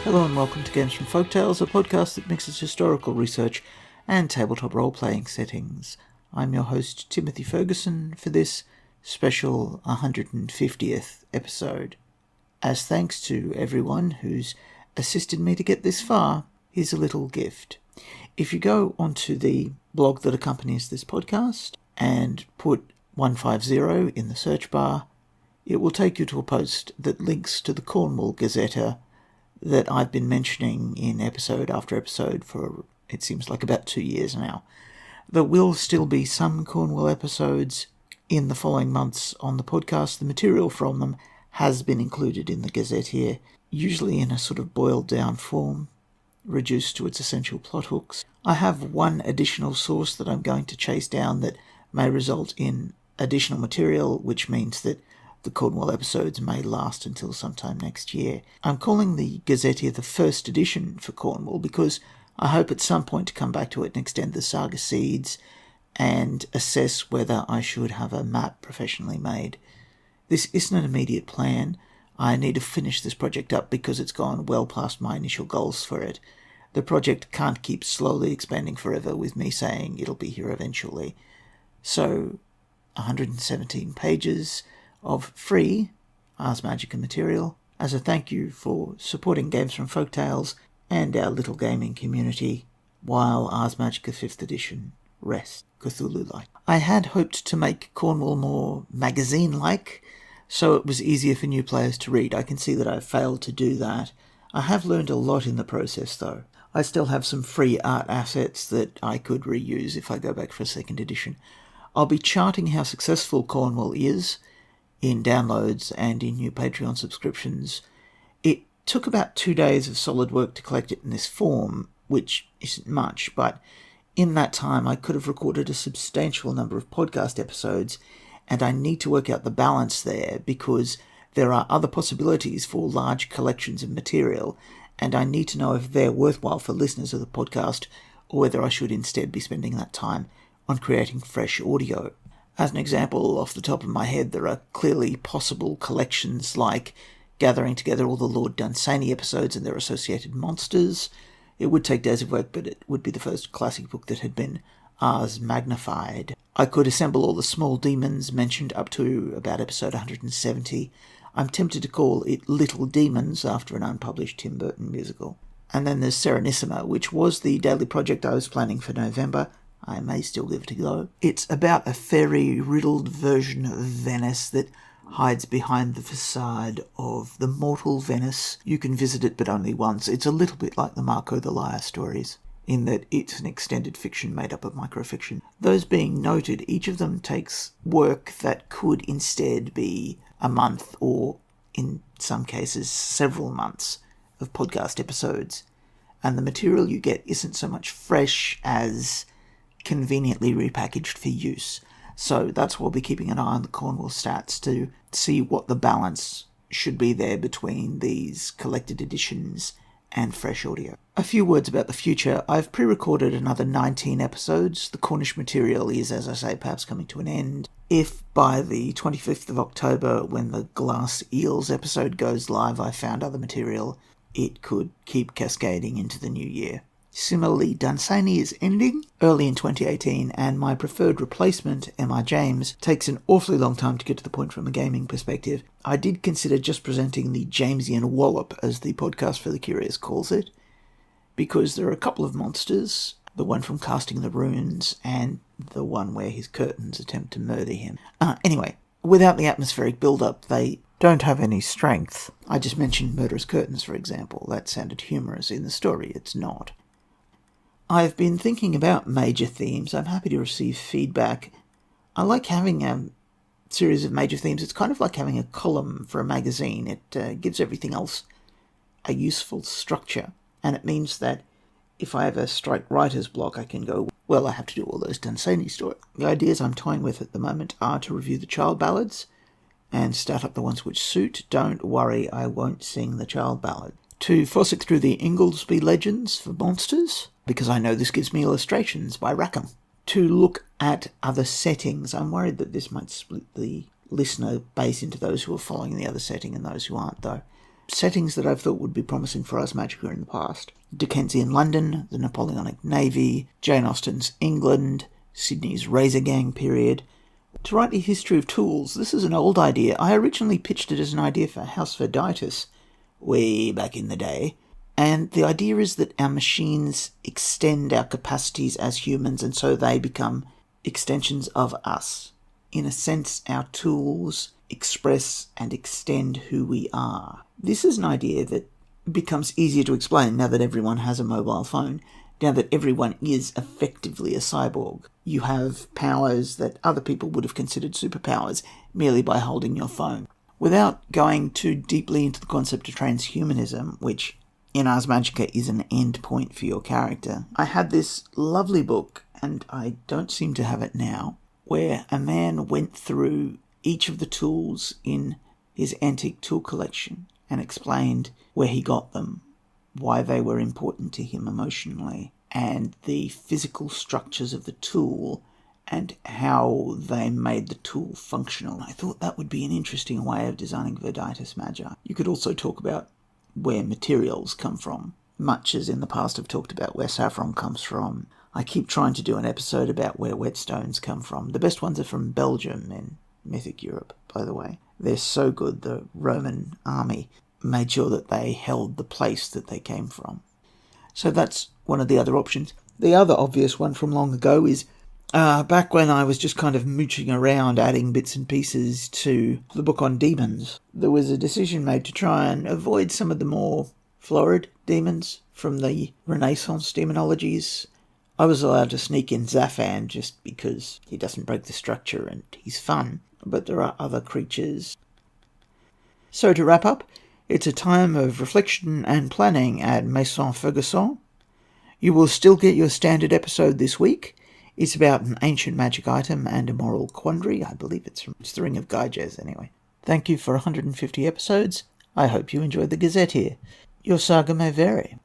Hello and welcome to Games from Folktales, a podcast that mixes historical research and tabletop role-playing settings. I'm your host, Timothy Ferguson, for this special 150th episode. As thanks to everyone who's assisted me to get this far, here's a little gift. If you go onto the blog that accompanies this podcast and put 150 in the search bar, it will take you to a post that links to the Cornwall Gazetta that I've been mentioning in episode after episode for, it seems like, about 2 years now. There will still be some Cornwall episodes in the following months on the podcast. The material from them has been included in the Gazette here, usually in a sort of boiled down form, reduced to its essential plot hooks. I have one additional source that I'm going to chase down that may result in additional material, which means that the Cornwall episodes may last until sometime next year. I'm calling the Gazette here the first edition for Cornwall because I hope at some point to come back to it and extend the saga seeds and assess whether I should have a map professionally made. This isn't an immediate plan. I need to finish this project up because it's gone well past my initial goals for it. The project can't keep slowly expanding forever with me saying it'll be here eventually. So, 117 pages of free Ars Magica material as a thank you for supporting Games from Folktales and our little gaming community while Ars Magica 5th edition rests Cthulhu-like. I had hoped to make Cornwall more magazine-like, so it was easier for new players to read. I can see that I've failed to do that. I have learned a lot in the process, though. I still have some free art assets that I could reuse if I go back for a second edition. I'll be charting how successful Cornwall is in downloads and in new Patreon subscriptions. It took about 2 days of solid work to collect it in this form, which isn't much, but in that time I could have recorded a substantial number of podcast episodes, and I need to work out the balance there because there are other possibilities for large collections of material, and I need to know if they're worthwhile for listeners of the podcast or whether I should instead be spending that time on creating fresh audio. As an example, off the top of my head, there are clearly possible collections like gathering together all the Lord Dunsany episodes and their associated monsters. It would take days of work, but it would be the first classic book that had been Ars magnified. I could assemble all the small demons mentioned up to about episode 170. I'm tempted to call it Little Demons after an unpublished Tim Burton musical. And then there's Serenissima, which was the daily project I was planning for November. I may still give it a go. It's about a fairy-riddled version of Venice that hides behind the facade of the mortal Venice. You can visit it, but only once. It's a little bit like the Marco the Liar stories, in that it's an extended fiction made up of microfiction. Those being noted, each of them takes work that could instead be a month, or in some cases, several months of podcast episodes. And the material you get isn't so much fresh as conveniently repackaged for use. So that's why we'll be keeping an eye on the Cornwall stats to see what the balance should be there between these collected editions and fresh audio. A few words about the future. I've pre-recorded another 19 episodes. The Cornish material is, as I say, perhaps coming to an end. If by the 25th of October, when the Glass Eels episode goes live, I found other material, it could keep cascading into the new year. Similarly, Dunsany is ending early in 2018, and my preferred replacement, M.R. James, takes an awfully long time to get to the point from a gaming perspective. I did consider just presenting the Jamesian Wallop, as the podcast for the curious calls it, because there are a couple of monsters, the one from Casting the Runes, and the one where his curtains attempt to murder him. Anyway, without the atmospheric build-up, they don't have any strength. I just mentioned Murderous Curtains, for example. That sounded humorous. In the story, it's not. I've been thinking about major themes. I'm happy to receive feedback. I like having a series of major themes. It's kind of like having a column for a magazine. It gives everything else a useful structure. And it means that if I ever strike writer's block, I can go, well, I have to do all those Dunsany stories. The ideas I'm toying with at the moment are to review the child ballads and start up the ones which suit. Don't worry, I won't sing the child ballad. To fossick through the Inglesby legends for monsters, because I know this gives me illustrations by Rackham. To look at other settings. I'm worried that this might split the listener base into those who are following the other setting and those who aren't, though. settings that I've thought would be promising for Ars Magica in the past. Dickensian London, the Napoleonic Navy, Jane Austen's England, Sydney's Razor Gang period. To write a history of tools, this is an old idea. I originally pitched it as an idea for House Verditus way back in the day. And the idea is that our machines extend our capacities as humans, and so they become extensions of us. In a sense, our tools express and extend who we are. This is an idea that becomes easier to explain now that everyone has a mobile phone, now that everyone is effectively a cyborg. You have powers that other people would have considered superpowers merely by holding your phone. Without going too deeply into the concept of transhumanism, which in Ars Magica is an end point for your character, I had this lovely book, and I don't seem to have it now, where a man went through each of the tools in his antique tool collection and explained where he got them, why they were important to him emotionally, and the physical structures of the tool and how they made the tool functional. I thought that would be an interesting way of designing Verditus Magi. You could also talk about where materials come from, much as in the past I've talked about where saffron comes from. I keep trying to do an episode about where whetstones come from. The best ones are from Belgium in Mythic Europe, by the way. They're so good, the Roman army made sure that they held the place that they came from. So that's one of the other options. The other obvious one from long ago is back when I was just kind of mooching around adding bits and pieces to the book on demons, there was a decision made to try and avoid some of the more florid demons from the Renaissance demonologies. I was allowed to sneak in Zaphand just because he doesn't break the structure and he's fun, but there are other creatures. So to wrap up, it's a time of reflection and planning at Maison Ferguson. You will still get your standard episode this week. It's about an ancient magic item and a moral quandary. I believe it's the Ring of Gyges anyway. Thank you for 150 episodes. I hope you enjoyed the Gazette here. Your saga may vary.